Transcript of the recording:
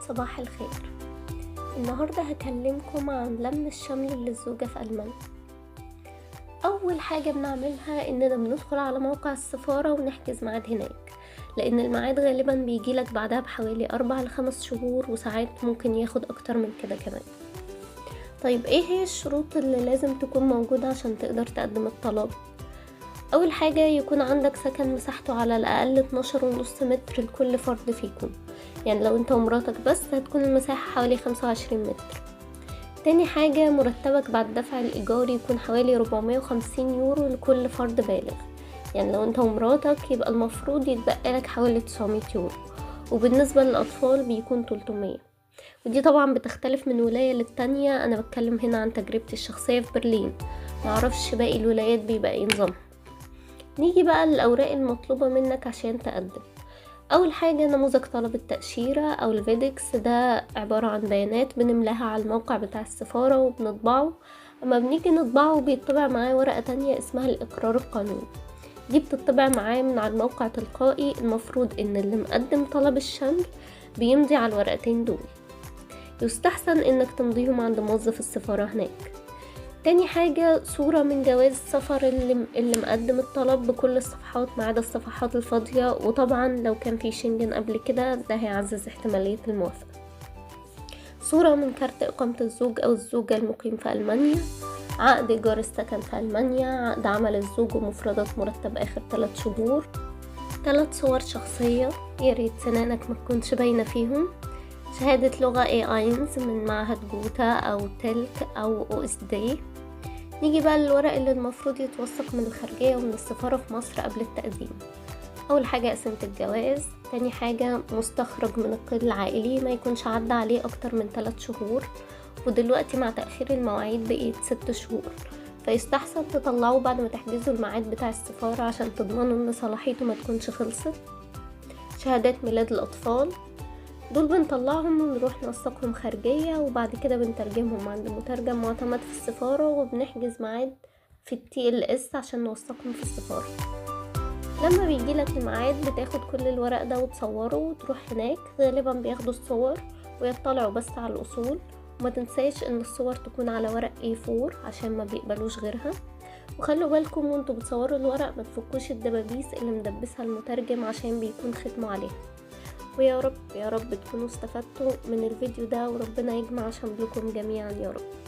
صباح الخير. النهاردة هكلمكم عن لم الشمل للزوجة في ألمانيا. أول حاجة بنعملها إننا بندخل على موقع السفارة ونحجز ميعاد هناك، لأن الميعاد غالبا بيجيلك بعدها بحوالي 4 ل5 شهور، وساعات ممكن ياخد أكتر من كده كمان. طيب إيه هي الشروط اللي لازم تكون موجودة عشان تقدر تقدم الطلب؟ أول حاجة يكون عندك سكن مساحته على الأقل 12.5 متر لكل فرد فيكم، يعني لو انت ومراتك بس هتكون المساحة حوالي 25 متر. تاني حاجة مرتبك بعد دفع الإيجار يكون حوالي 450 يورو لكل فرد بالغ، يعني لو انت ومراتك يبقى المفروض يتبقى لك حوالي 900 يورو، وبالنسبة للأطفال بيكون 300. ودي طبعا بتختلف من ولاية للتانية، أنا بتكلم هنا عن تجربتي الشخصية في برلين، معرفش باقي الولايات بيبقى ايه نظامها. نيجي بقى للأوراق المطلوبة منك عشان تقدم. أول حاجة نموذج طلب التأشيرة أو الفيديكس، ده عبارة عن بيانات بنملاها على الموقع بتاع السفارة وبنطبعه. أما بنيجي نطبعه بيطبع معاه ورقة تانية اسمها الإقرار القانوني، دي بتطبع معاه من على الموقع تلقائي. المفروض إن اللي مقدم طلب الشمل بيمضي على الورقتين دول، يستحسن إنك تمضيهم عند موظف السفارة هناك. تاني حاجة صورة من جواز السفر اللي مقدم الطلب بكل الصفحات ما عدا الصفحات الفاضية، وطبعا لو كان في شنجن قبل كده ده هيعزز احتمالية الموافقة. صورة من كارت إقامة الزوج أو الزوجة المقيم في ألمانيا، عقد إيجار السكن في ألمانيا، عقد عمل الزوج ومفردات مرتب آخر 3 شهور، 3 صور شخصية ياريت سنانك ما تكونش باينة فيهم، شهادة لغة A1 من معهد جوتا أو تلك أو OSD. نيجي بقى للورق اللي المفروض يتوثق من الخارجية ومن السفارة في مصر قبل التقديم. أول حاجة قسمة الجواز، تاني حاجة مستخرج من القيد العائلي ما يكونش عدى عليه أكتر من 3 شهور، ودلوقتي مع تأخير المواعيد بقيت 6 شهور، فيستحسن تطلعوه بعد ما تحجزوا الميعاد بتاع السفارة عشان تضمنوا ان صلاحيته ما تكونش خلصت. شهادات ميلاد الأطفال، دول بنطلعهم ونروح نوثقهم خارجية، وبعد كده بنترجمهم عند مترجم معتمد في السفارة، وبنحجز ميعاد في TLS عشان نوثقهم في السفارة. لما بيجيلك الميعاد بتاخد كل الورق ده وتصوره وتروح هناك، غالبا بياخدوا الصور ويطلعوا بس على الأصول، وما تنساش ان الصور تكون على ورق A4 عشان ما بيقبلوش غيرها. وخلوا بالكم وانتوا بتصوروا الورق ما تفكوش الدبابيس اللي مدبسها المترجم عشان بيكون ختمه عليها. ويا رب يا رب تكونوا استفدتوا من الفيديو ده، وربنا يجمع شملكم جميعا يا رب.